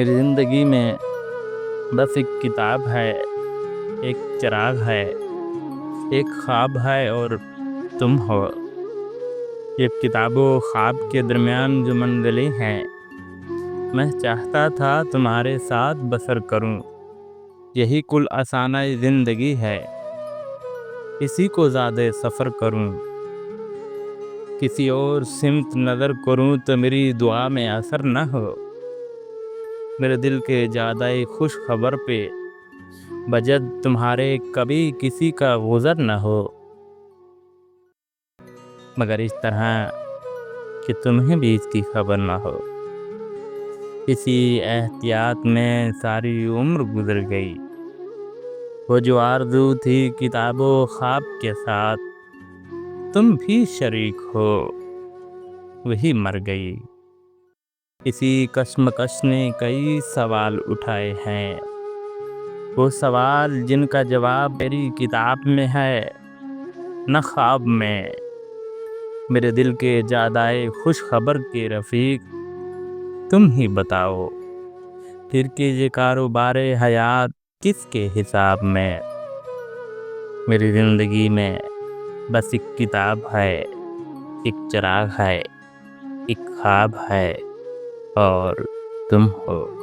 میری زندگی میں بس ایک کتاب ہے، ایک چراغ ہے، ایک خواب ہے اور تم ہو۔ یہ کتاب و خواب کے درمیان جو منزلیں ہیں، میں چاہتا تھا تمہارے ساتھ بسر کروں۔ یہی کل افسانہ زندگی ہے، اسی کو زیادہ سفر کروں۔ کسی اور سمت نظر کروں تو میری دعا میں اثر نہ ہو۔ میرے دل کے زیادہ خوش خبر پہ بجد تمہارے کبھی کسی کا گزر نہ ہو، مگر اس طرح کہ تمہیں بھی اس کی خبر نہ ہو۔ اسی احتیاط میں ساری عمر گزر گئی۔ وہ جو آرزو تھی کتاب و خواب کے ساتھ تم بھی شریک ہو، وہی مر گئی۔ اسی کشمکش نے کئی سوال اٹھائے ہیں، وہ سوال جن کا جواب میری کتاب میں ہے نہ خواب میں۔ میرے دل کے زیادہ خوش خبر کے رفیق تم ہی بتاؤ، پھر کہ یہ کاروبار حیات کس کے حساب میں۔ میری زندگی میں بس ایک کتاب ہے، ایک چراغ ہے، ایک خواب ہے اور تم ہو۔